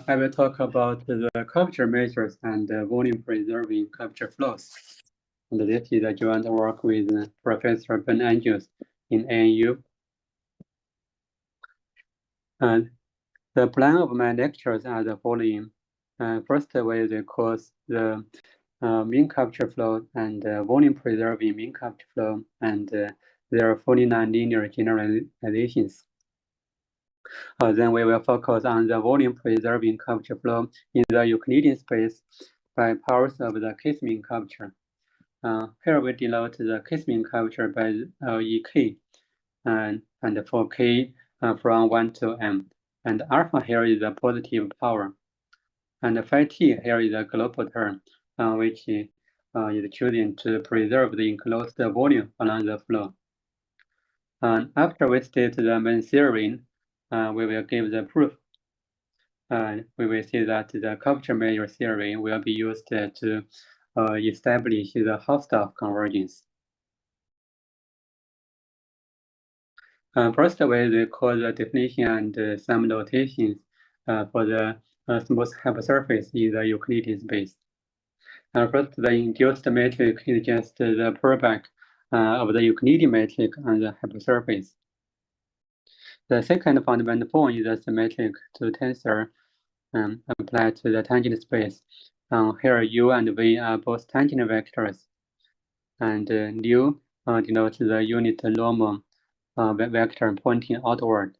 I will talk about the curvature measures and volume preserving curvature flows. And this is a joint work with Professor Ben Andrews in ANU. And the plan of my lectures are the following. First, we will discuss the mean curvature flow and volume preserving mean curvature flow and their 49 linear generalizations. Then we will focus on the volume preserving curvature flow in the Euclidean space by powers of the case-mean curvature. Here we denote the case-mean curvature by LEK, and for k from 1 to m. And alpha here is the positive power. And phi t here is the global term, which is chosen to preserve the enclosed volume along the flow. And after we state the main theory, we will give the proof. We will see that the curvature measure theory will be used to establish the Hausdorff convergence. First, we will call the definition and some notations for the smooth hypersurface in the Euclidean space. First, the induced metric is just the product of the Euclidean metric on the hypersurface. The second fundamental form is the symmetric to tensor applied to the tangent space. Here, u and v are both tangent vectors, and nu denotes the unit normal vector pointing outward.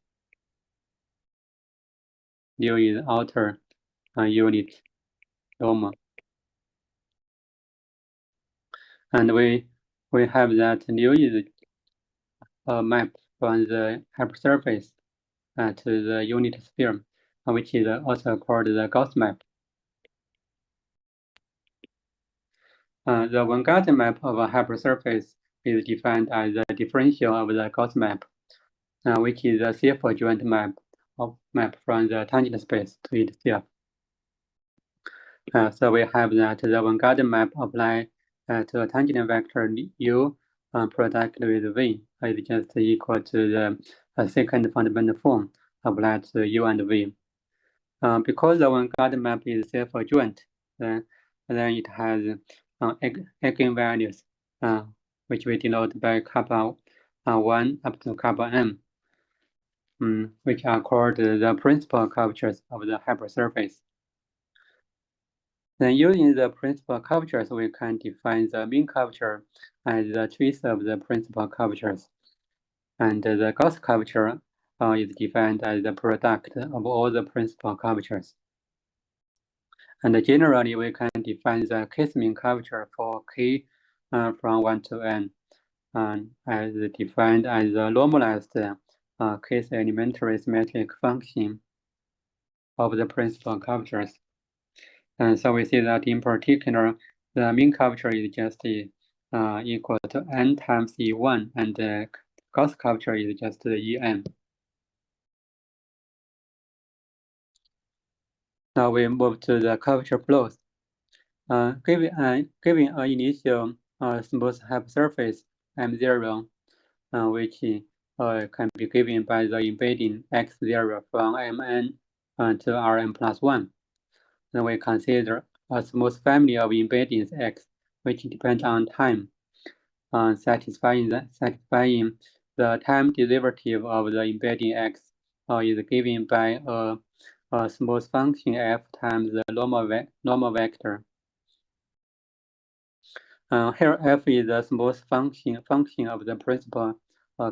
Nu is outer unit normal. And we have that nu is a map from the hypersurface to the unit sphere, which is also called the Gauss map. The one-Gaussian map of a hypersurface is defined as the differential of the Gauss map, which is a self-adjoint map from the tangent space to itself. So we have that the one-Gaussian map applied to a tangent vector u product with v is just equal to the second fundamental form applied to u and v. Because the one-Gaussian map is self-adjoint, then it has eigenvalues, which we denote by kappa 1 up to kappa m, which are called the principal curvatures of the hypersurface. Then using the principal curvatures, we can define the mean curvature as the trace of the principal curvatures. And the Gauss curvature is defined as the product of all the principal curvatures. And generally, we can define the case-mean curvature for k from 1 to n as defined as the normalized case elementary symmetric function of the principal curvatures. And so we see that in particular, the mean curvature is just equal to n times E1, and the Gauss curvature is just En. Now we move to the curvature flows. Given an initial smooth hypersurface M0, which can be given by the embedding x0 from Mn to Rn plus 1. Then we consider a smooth family of embeddings x, which depends on time, satisfying the time derivative of the embedding x is given by a smooth function f times the normal vector. Here f is the smooth function of the principal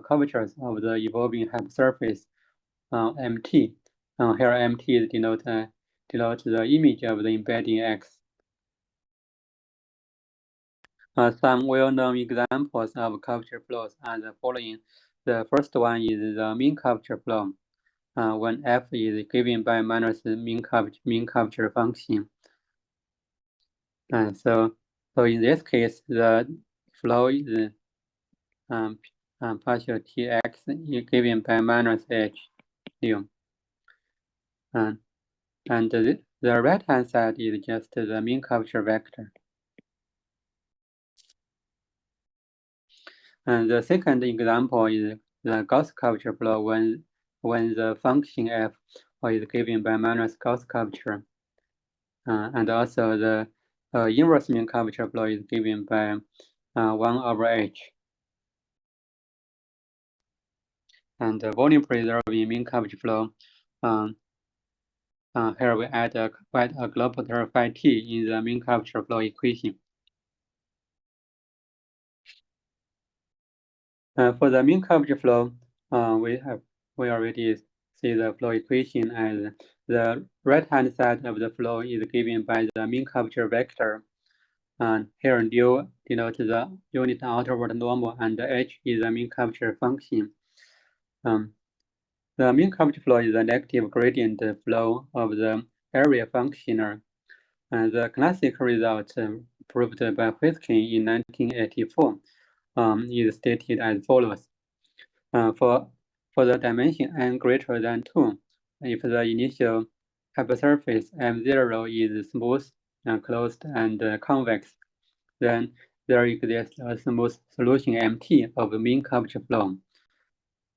curvatures of the evolving hypersurface mt. Here mt denotes the image of the embedding x. Some well-known examples of curvature flows are the following. The first one is the mean curvature flow, when f is given by minus the mean curvature function. So in this case, the flow is partial tx is given by minus h nu. And the right-hand side is just the mean curvature vector. And the second example is the Gauss curvature flow when the function f is given by minus Gauss curvature. And also the inverse mean curvature flow is given by 1/h. And the volume preserving mean curvature flow, here we add a global term phi t in the mean curvature flow equation. For the mean curvature flow, we already see the flow equation as the right-hand side of the flow is given by the mean curvature vector. And here nu denotes the unit outward normal, and h is the mean curvature function. The mean curvature flow is a negative gradient flow of the area functional. And the classic result proved by Huisken in 1984 is stated as follows. For the dimension n greater than 2, if the initial hypersurface M0 is smooth, closed, and convex, then there exists a smooth solution MT of mean curvature flow.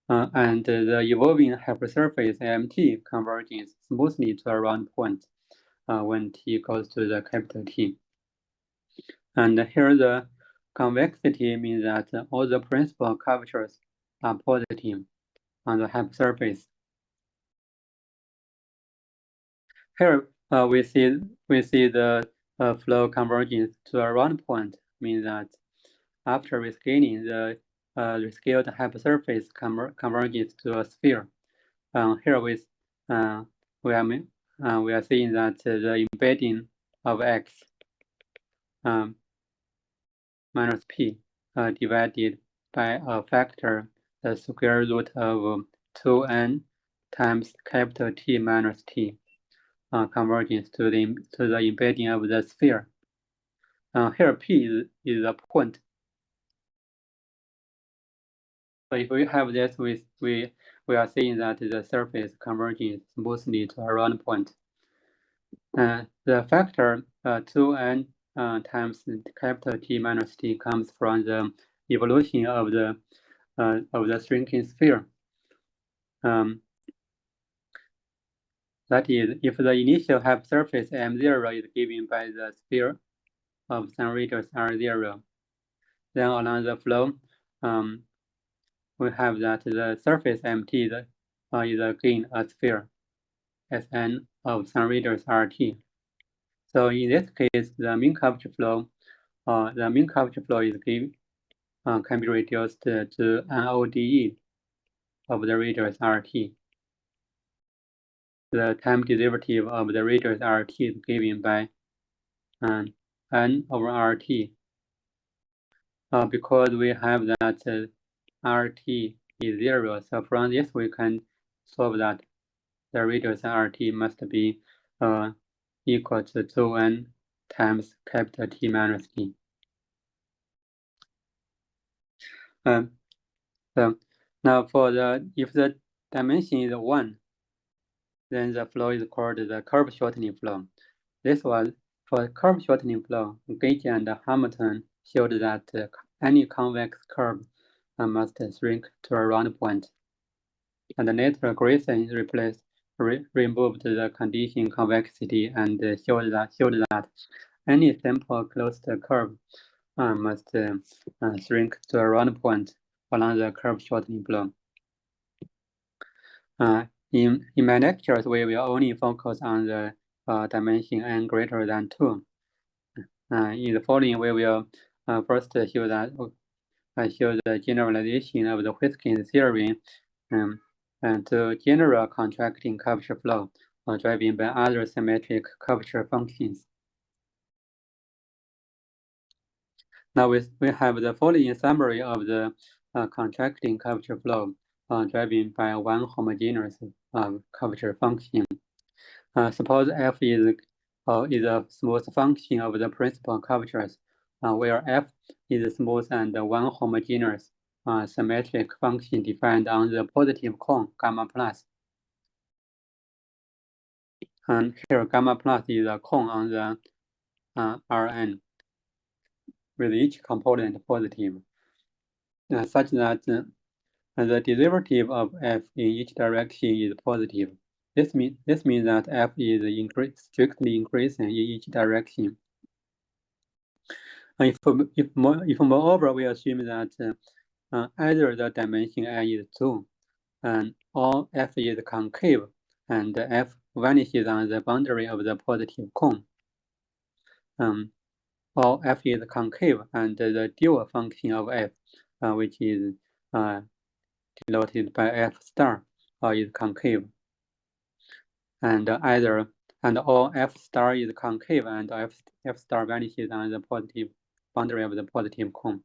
And the evolving hypersurface MT converges smoothly to a round point when T goes to the capital T. And here the convexity means that all the principal curvatures are positive on the hypersurface. Here we see the flow convergence to a round point, means that after rescaling, the rescaled hypersurface converges to a sphere. Here we are seeing that the embedding of x minus p divided by a factor the square root of 2n times capital T minus t convergence to the embedding of the sphere. Here p is a point. So if we have this, we are seeing that the surface converges smoothly to a round point. The factor 2n times capital T minus t comes from the evolution of the shrinking sphere. That is, if the initial hypersurface M0 is given by the sphere of some radius R0, then along the flow, we have that the surface MT is again a sphere, Sn of some radius RT. So in this case, the mean curvature flow, is given can be reduced to an ODE of the radius RT. The time derivative of the radius RT is given by N over RT. Because we have that RT is 0, so from this we can solve that the radius RT must be equal to 2n times capital T minus t. So now if the dimension is 1, then the flow is called the curve shortening flow. This was for curve shortening flow. Gage and Hamilton showed that any convex curve must shrink to a round point. And later Grayson removed the condition convexity and showed that any simple closed curve must shrink to a round point along the curve shortening flow. In my lectures, we will only focus on the dimension n greater than 2. In the following, we will first show the generalization of the Huisken theory and to general contracting curvature flow driven by other symmetric curvature functions. Now we have the following summary of the contracting curvature flow driven by one homogeneous curvature function. Suppose f is a smooth function of the principal curvatures, where f is smooth and one homogeneous symmetric function defined on the positive cone gamma plus. And here gamma plus is a cone on the Rn with each component positive, such that the derivative of f in each direction is positive. This means that f is strictly increasing in each direction. If moreover we assume that either the dimension I is 2, or f is concave, and f vanishes on the boundary of the positive cone, or f is concave and the dual function of f, which is denoted by f star, is concave, and all f star is concave and f star vanishes on the positive boundary of the positive cone,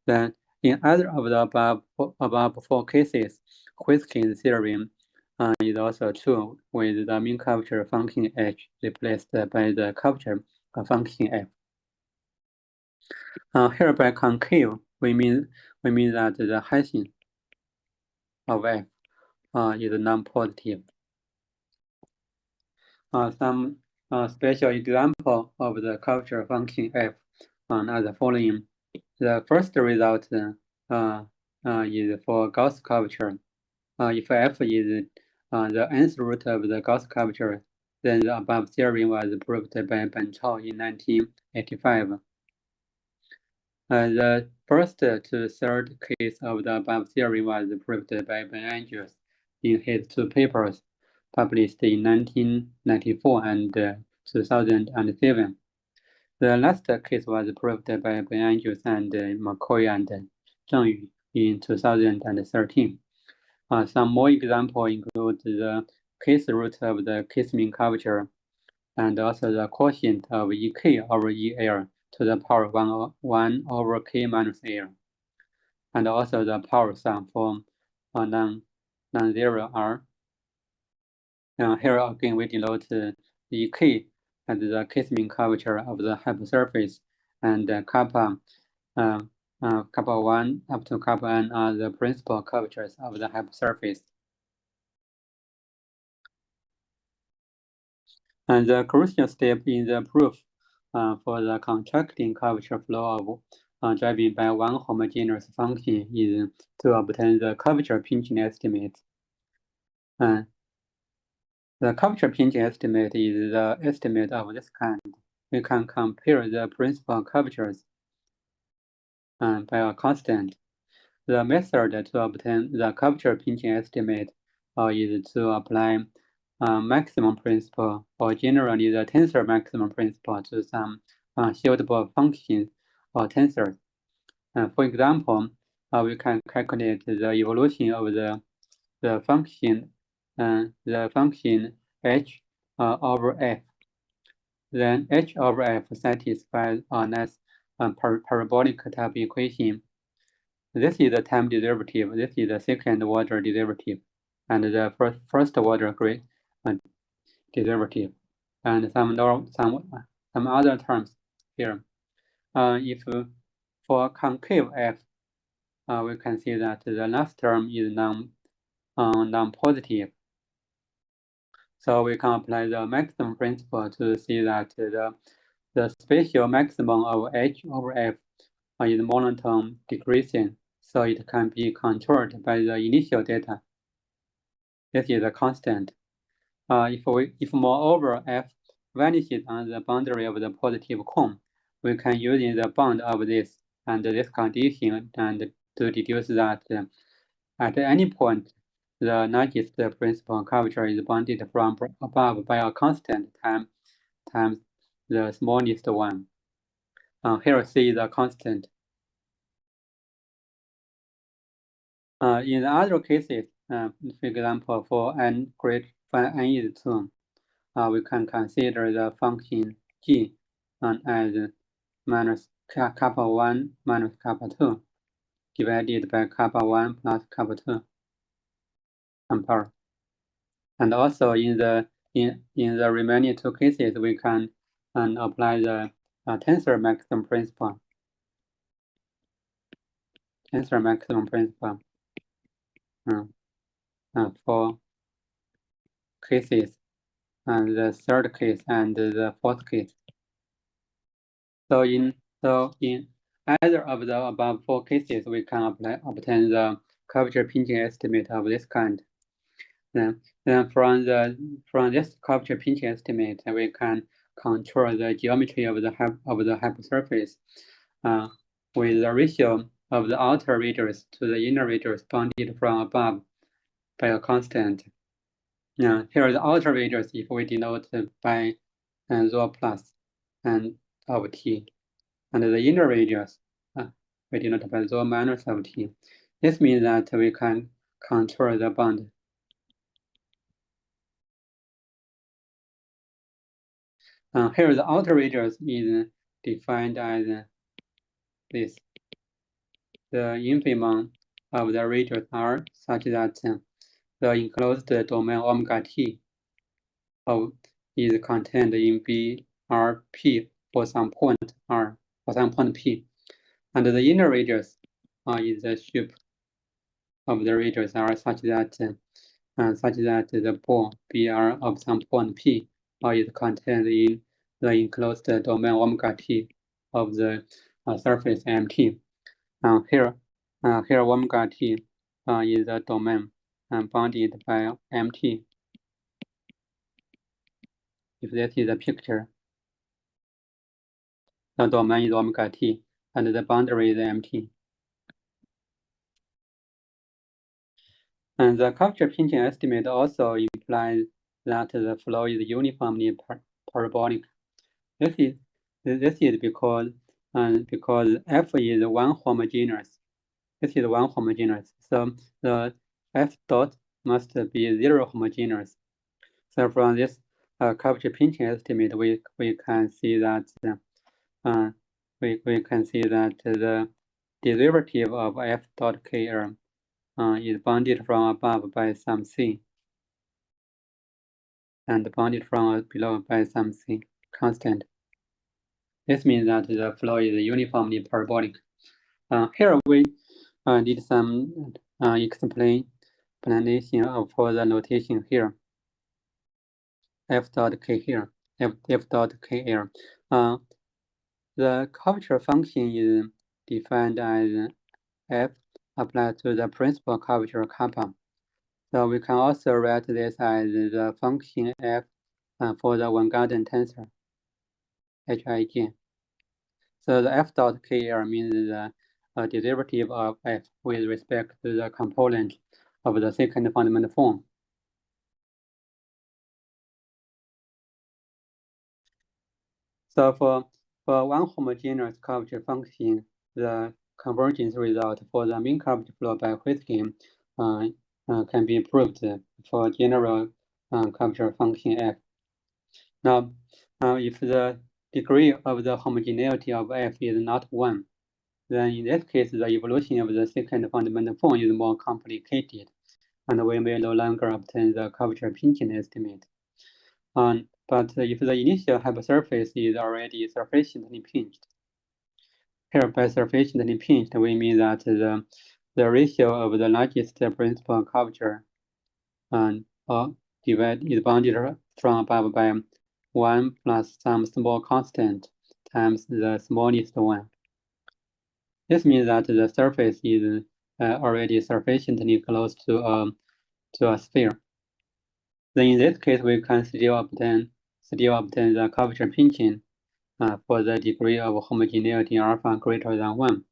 then in either of the above 4 cases, Huyskin's theorem is also true, with the mean curvature function h replaced by the curvature function f. Here by concave, we mean that the Hessian of f is non-positive. Some special example of the curvature function f are the following. The first result is for Gauss curvature. If f is the nth root of the Gauss curvature, then the above theorem was proved by Fenchel in 1985. The first to third case of the above theory was proved by Ben Andrews in his 2 papers published in 1994 and 2007. The last case was proved by Ben Andrews and McCoy and Zheng Yu in 2013. Some more examples include the case root of the case mean curvature, and also the quotient of EK over EL to the power 1 over K minus L, and also the power sum for non-zero R. Here again we denote EK as the case mean curvature of the hypersurface, and kappa 1 up to kappa n are the principal curvatures of the hypersurface. And the crucial step in the proof for the contracting curvature flow of driven by one homogeneous function is to obtain the curvature pinching estimate. The curvature pinching estimate is the estimate of this kind. We can compare the principal curvatures by a constant. The method to obtain the curvature pinching estimate is to apply maximum principle, or generally the tensor maximum principle, to some shieldable functions or tensors. For example, we can calculate the evolution of the function h over f. Then h over f satisfies a nice parabolic type equation. This is the time derivative. This is the second order derivative, and the first order derivative, and some other terms here. If for concave f, we can see that the last term is non-positive. So we can apply the maximum principle to see that the spatial maximum of h over f is monotone decreasing, so it can be controlled by the initial data. This is a constant. If moreover f vanishes on the boundary of the positive cone, we can use the bound of this and this condition and to deduce that at any point the largest principal curvature is bounded from above by a constant times the smallest one. Here see the constant. In the other cases, for example, for n is 2, we can consider the function g as minus kappa 1 minus kappa 2 divided by kappa 1 plus kappa 2 power. And also in the remaining 2 cases, we can apply the tensor maximum principle. Tensor maximum principle for cases, and the third case and the fourth case. So in either of the above 4 cases, we can obtain the curvature pinching estimate of this kind. Then Then from this curvature pinching estimate, we can control the geometry of the hypersurface with the ratio of the outer radius to the inner radius bounded from above by a constant. Now, here is the outer radius if we denote by rho plus and of t, and the inner radius we denote by rho minus of t. This means that we can control the bound. Here the outer radius is defined as this. The infimum of the radius R such that the enclosed domain omega t is contained in BRP for some point R, for some point P. And the inner radius is the shape of the radius R such that the ball BR of some point P is contained in the enclosed domain omega t of the surface MT. Here omega t is the domain bounded by MT. If this is the picture, the domain is omega t and the boundary is MT. And the curvature pinching estimate also implies that the flow is uniformly parabolic. This is because F is one homogeneous. This is one homogeneous. So the F dot must be zero homogeneous. So from this curvature pinching estimate, we can see that we can see that the derivative of F dot KR is bounded from above by some C and bounded from below by some C constant. This means that the flow is uniformly parabolic. Here we did some explanation for the notation here. F dot K here, F dot KL. The curvature function is defined as F applied to the principal curvature kappa. So we can also write this as the function F for the one-Garden tensor, Hij. So the F dot KL means the derivative of F with respect to the component of the second fundamental form. So for one homogeneous curvature function, the convergence result for the mean curvature flow by Huisking can be proved for general curvature function F. Now, if the degree of the homogeneity of F is not 1, then in this case, the evolution of the second fundamental form is more complicated, and we may no longer obtain the curvature pinching estimate. But if the initial hypersurface is already sufficiently pinched, here by sufficiently pinched, we mean that the ratio of the largest principal curvature is bounded from above by 1 plus some small constant times the smallest one. This means that the surface is already sufficiently close to a sphere. Then in this case, we can still obtain the curvature pinching for the degree of homogeneity alpha greater than 1.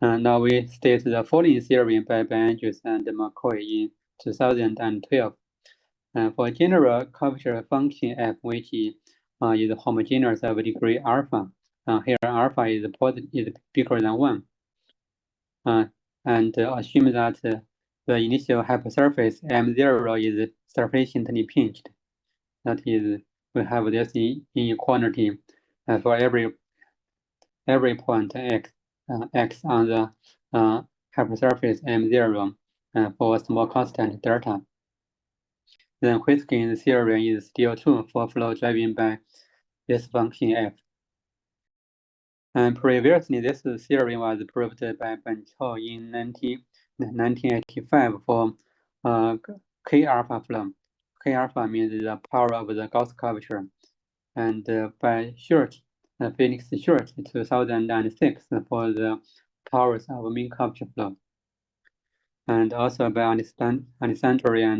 Now we state the following theorem by Andrews and McCoy in 2012. For general curvature function F, which is homogeneous of degree alpha, here alpha is bigger than 1, and assume that the initial hypersurface M0 is sufficiently pinched. That is, we have this inequality for every point x on the hypersurface M0 for a small constant delta. Then Huisking's theorem is still true for flow driven by this function F. And previously, this theorem was proved by Fenchel in 1985 for K alpha flow. K alpha means the power of the Gauss curvature. And by Felix Schurz in 2006 for the powers of mean curvature flow. and also by Alexandrov and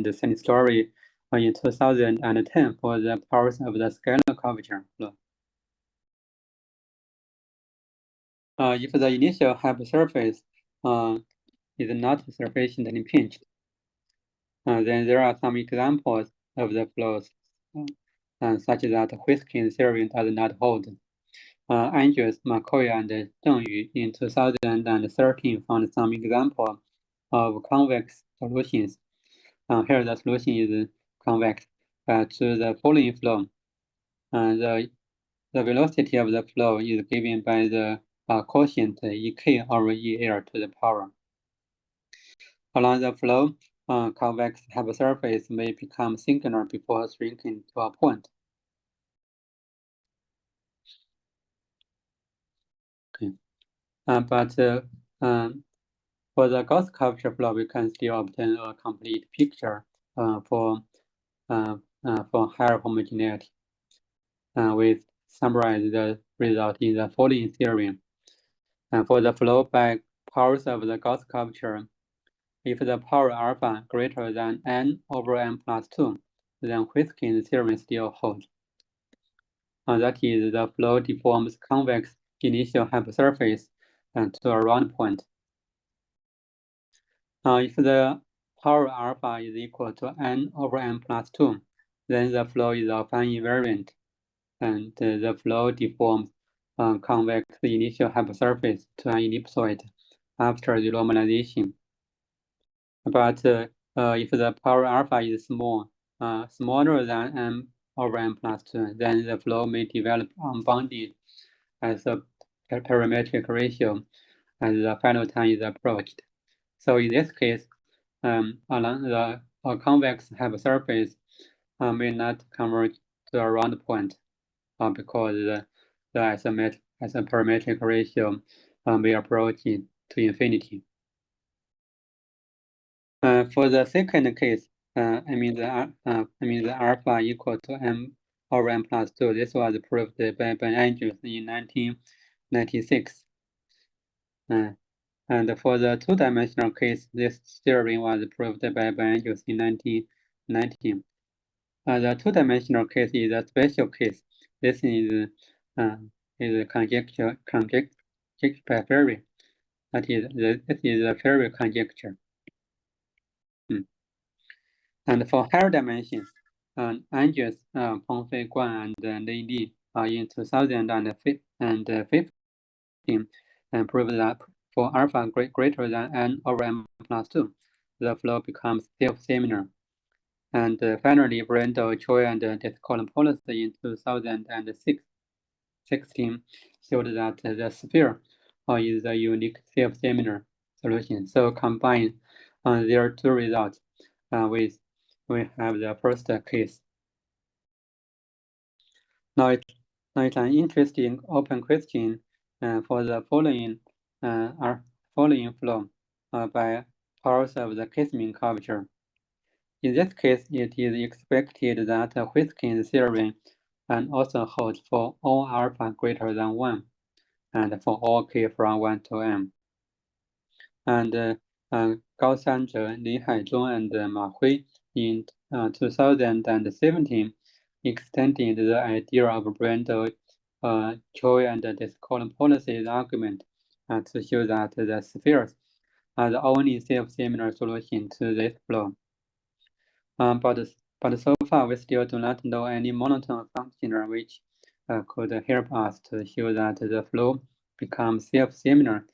Sinistory in 2010 for the powers of the scalar curvature flow. If the initial hypersurface is not sufficiently pinched, then there are some examples of the flows, such that whisking theory does not hold. Andrews, McCoy, and Zheng Yu in 2013 found some example of convex solutions. Here the solution is convex to the following flow. The velocity of the flow is given by the quotient Ek over EL to the power. Along the flow, convex hypersurface may become singular before shrinking to a point. Okay. But for the Gauss curvature flow, we can still obtain a complete picture for higher homogeneity. We summarize the result in the following theorem. For the flow by powers of the Gauss curvature, if the power alpha greater than n over n plus 2, then Whiskin's theorem still holds. That is, the flow deforms convex initial hypersurface to a round point. If the power alpha is equal to n over n plus 2, then the flow is often invariant, and the flow deforms convex initial hypersurface to an ellipsoid after the normalization. But if the power alpha is smaller than n over n plus 2, then the flow may develop unbounded as a perimetric ratio as the final time is approached. So in this case, along the convex hypersurface may not converge to a round point because the isoperimetric ratio may approach to infinity. For the second case, the alpha equal to m over n plus 2. This was proved by Andrews in 1996. And for the two-dimensional case, this theorem was proved by Andrews in 1990. The two-dimensional case is a special case. This is conjecture by Ferri. That is, this is a Ferri conjecture. And for higher dimensions, Andrews, Pengfei, Guan, and Lei Li in 2015 proved that for alpha greater than n over n plus 2, the flow becomes self-similar. And finally, Brendel, Choi, and Descolopolis in 2016 showed that the sphere is a unique self-similar solution. So combine their two results we have the first case. Now it's an interesting open question for the following flow by powers of the Kissing curvature. In this case, it is expected that Whiskin's theorem can also hold for all alpha greater than 1 and for all k from 1 to m. And Gao Sanzhe, Li Haizhong, and Ma Hui in 2017 extended the idea of Brendel, Choi, and Descolopolis' argument to show that the spheres are the only self-similar solution to this flow. But so far, we still do not know any monotone functional which could help us to show that the flow becomes self-similar.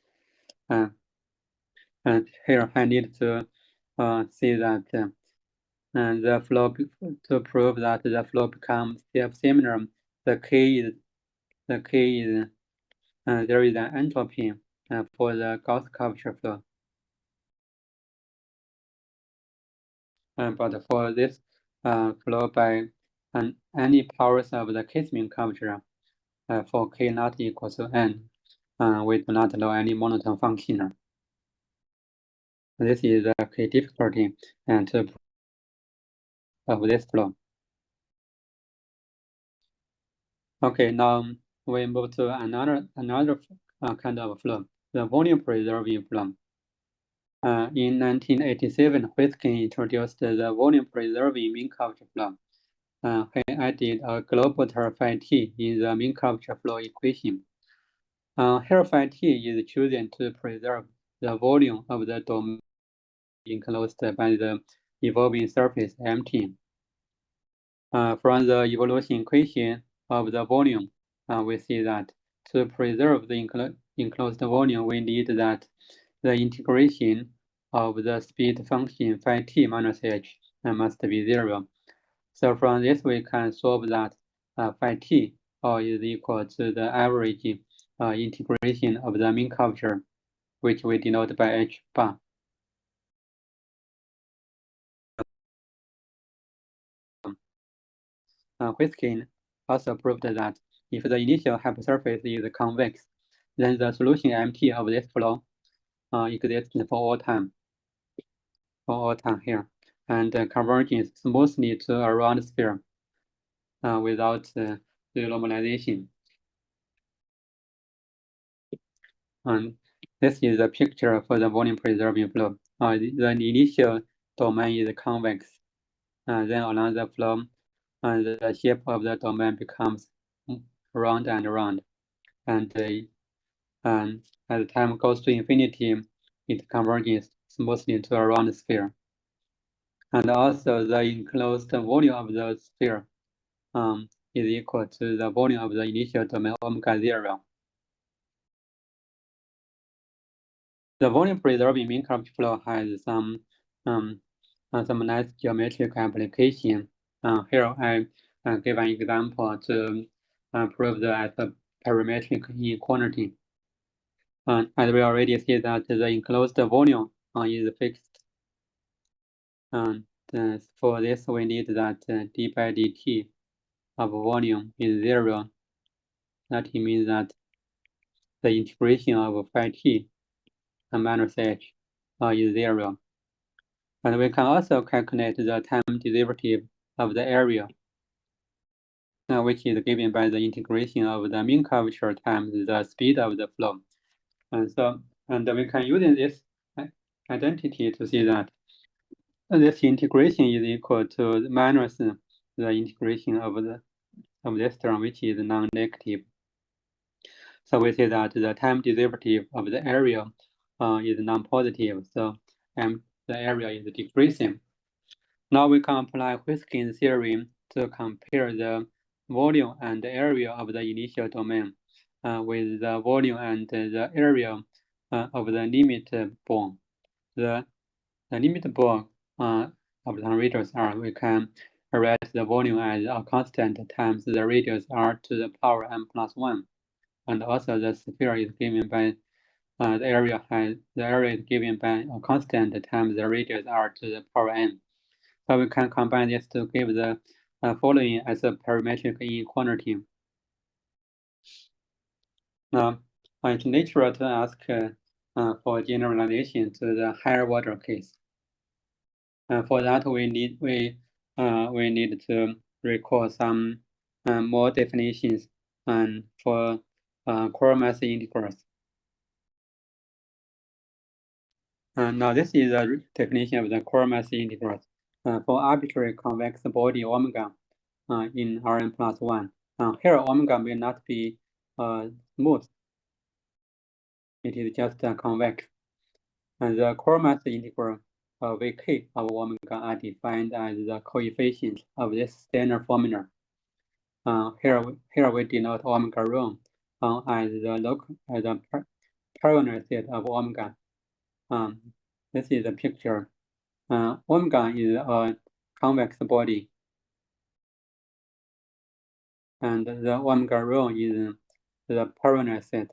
And here I need to see that the flow to prove that the flow becomes self-similar. The key is there is an entropy for the Gauss curvature flow. But for this flow by any powers of the Kissing curvature for k not equal to n, we do not know any monotone function. This is the key difficulty and of this flow. Okay, now we move to another kind of flow, the volume preserving flow. In 1987, Huisken introduced the volume-preserving mean curvature flow. He added a globular phi t in the mean curvature flow equation. Here phi t is chosen to preserve the volume of the domain enclosed by the evolving surface MT. From the evolution equation of the volume, we see that to preserve the enclosed volume, we need that the integration of the speed function phi t minus h must be 0. So from this, we can solve that phi t is equal to the average integration of the mean curvature, which we denote by h bar. Huisken also proved that if the initial hypersurface is convex, then the solution MT of this flow exists for all time here, and converges smoothly to a round sphere without normalization. And this is a picture for the volume preserving flow. The initial domain is convex, then along the flow, the shape of the domain becomes round and round, and as time goes to infinity, it converges smoothly to a round sphere. And also the enclosed volume of the sphere is equal to the volume of the initial domain omega 0. The volume preserving mean curvature flow has some nice geometric application. Here I give an example to prove the isoperimetric inequality. As we already see that the enclosed volume is fixed. And for this, we need that d by dt of volume is 0. That means that the integration of phi t minus h is 0. And we can also calculate the time derivative of the area, which is given by the integration of the mean curvature times the speed of the flow. And we can use this identity to see that this integration is equal to minus the integration of this term, which is non-negative. So we say that the time derivative of the area is non-positive, so the area is decreasing. Now we can apply Huisken's theorem to compare the volume and the area of the initial domain with the volume and the area of the limit bone. The limit bone of the radius r, we can write the volume as a constant times the radius r to the power m plus 1. And also the sphere is given by the area is given by a constant times the radius r to the power n. So we can combine this to give the following as a parametric inequality. Now, it's natural to ask for generalization to the higher order case. For that, we need to recall some more definitions for quermassintegral integrals. Now this is a definition of the quermassintegral integrals for arbitrary convex body omega in Rn plus 1. Here omega may not be smooth. It is just convex. And the quermassintegral integral Vk of omega are defined as the coefficients of this standard formula. Here we denote omega rho as the parallel set of omega. This is a picture. Omega is a convex body, and the omega rho is the parallel set.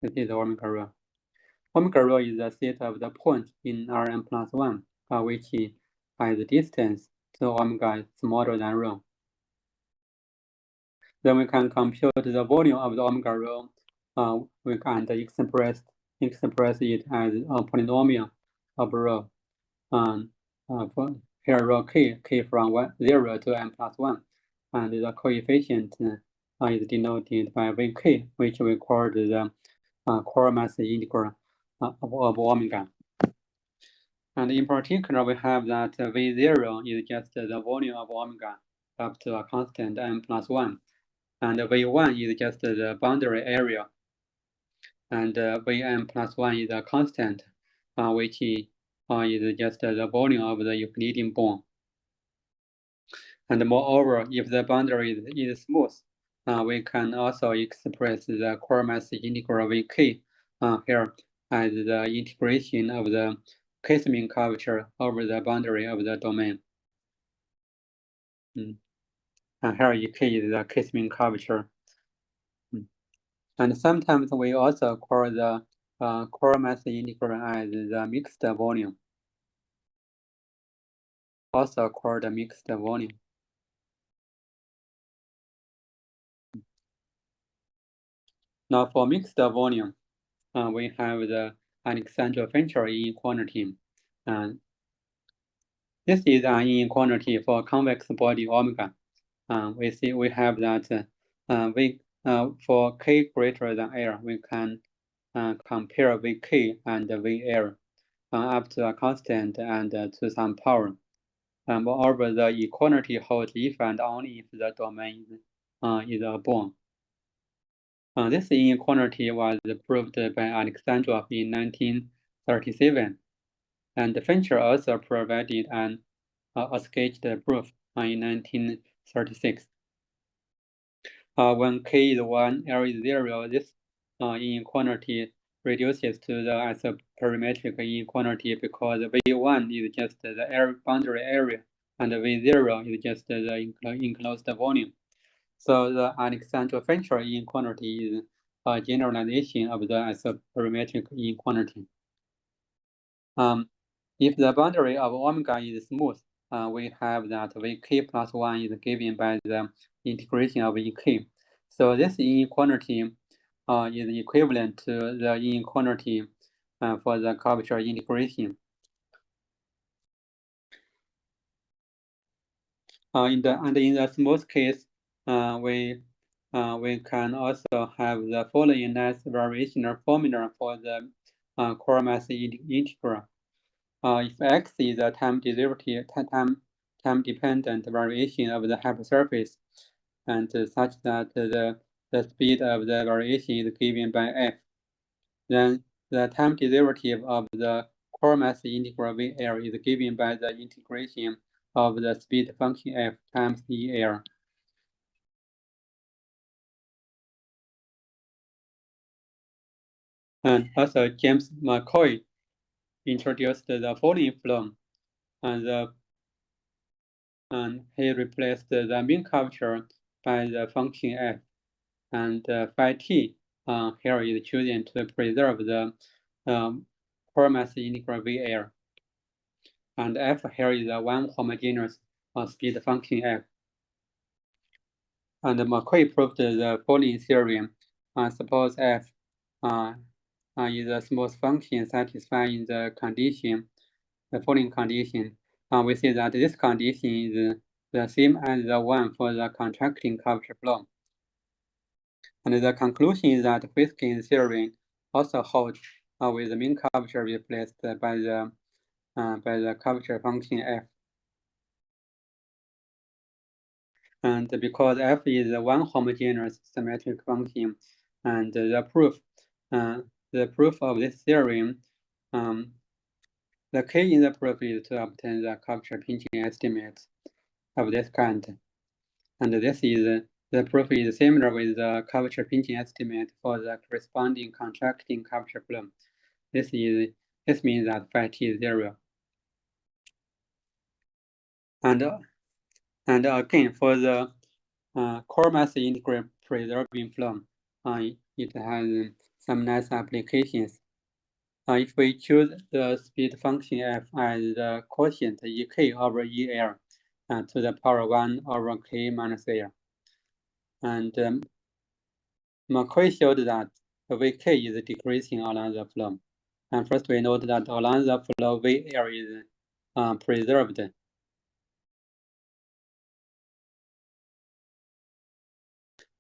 This is omega rho. Omega rho is the set of the points in Rn plus 1, which has distance to omega is smaller than rho. Then we can compute the volume of the omega rho. We can express it as a polynomial of rho. For here rho k from 0 to m plus 1, and the coefficient is denoted by Vk, which we call the core mass integral of omega. And in particular, we have that V0 is just the volume of omega up to a constant n+1. And V1 is just the boundary area. And Vn+1 is a constant, which is just the volume of the Euclidean bone. And moreover, if the boundary is smooth, we can also express the core mass integral Vk here as the integration of the K-mean curvature over the boundary of the domain. And here Ek is the K-mean curvature. And sometimes we also call the core mass integral as the mixed volume. Also called the mixed volume. Now for mixed volume, we have the Alexandrov-Fenchel inequality. This is an inequality for convex body omega. We have that for k greater than L, we can compare Vk and Vl up to a constant and to some power. Moreover, the equality holds if and only if the domain is a bone. This inequality was proved by Alexandrov in 1937, and Fenchel also provided an sketched proof in 1936. When k is 1, L is 0, this inequality reduces to the isoperimetric inequality because V1 is just the boundary area and V0 is just the enclosed volume. So the Alexandrov-Fenchel inequality is a generalization of the isoperimetric inequality. If the boundary of omega is smooth, we have that Vk plus 1 is given by the integration of Ek. So this inequality is equivalent to the inequality for the curvature integration. In the smooth case, we can also have the following nice variational formula for the core mass integral. If x is a time derivative, time-dependent variation of the hypersurface, and such that the speed of the variation is given by f, then the time derivative of the core mass integral VL is given by the integration of the speed function f times EL. And also James McCoy introduced the following flow, and he replaced the mean curvature by the function f, and phi t here is chosen to preserve the core mass integral VL. And f here is a one homogeneous speed function f. And McCoy proved the following theorem. Suppose f is a smooth function satisfying the condition, the following condition. We see that this condition is the same as the one for the contracting curvature flow. And the conclusion is that Huyskin's theorem also holds with the mean curvature replaced by the curvature function f. And because f is one homogeneous symmetric function, and the proof of this theorem, the key in the proof is to obtain the curvature pinching estimate of this kind. And this is the proof is similar with the curvature pinching estimate for the corresponding contracting curvature flow. This means that phi t is 0. And again, for the core mass integral preserving flow, it has some nice applications. If we choose the speed function f as the quotient Ek over El to the power 1 over k minus L, and McCoy showed that Vk is decreasing along the flow. And first we note that along the flow Vl is preserved.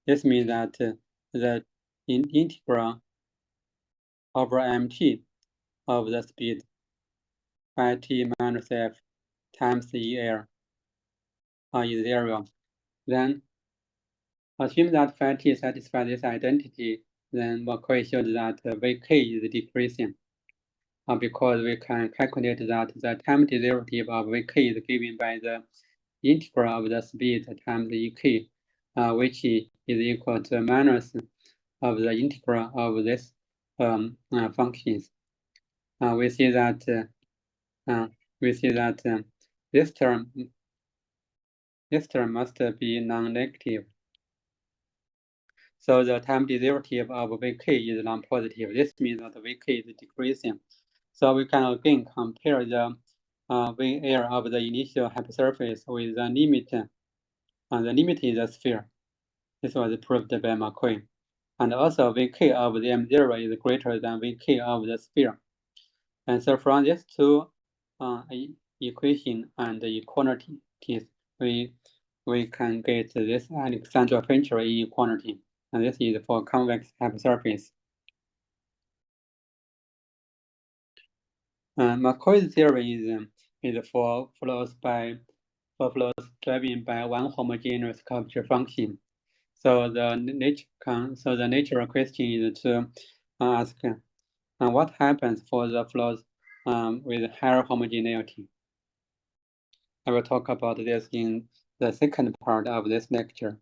This means that the integral over mt of the speed phi t minus f times E air is 0. Then assume that phi t satisfies this identity, then McCoy showed that Vk is decreasing because we can calculate that the time derivative of Vk is given by the integral of the speed times Ek, which is equal to minus of the integral of this functions. We see that this term must be non-negative. So the time derivative of Vk is non-positive. This means that Vk is decreasing. So we can again compare the V air of the initial hypersurface with the limit. The limit is the sphere. This was proved by McCoy. And also Vk of the M0 is greater than Vk of the sphere. And so from these two equation and inequalities, we can get this Alexandrov-Fenchel inequality. And this is for convex hypersurface. McCoy's theory is for flows driven by one homogeneous curvature function. So the natural question is to ask what happens for the flows with higher homogeneity. I will talk about this in the second part of this lecture.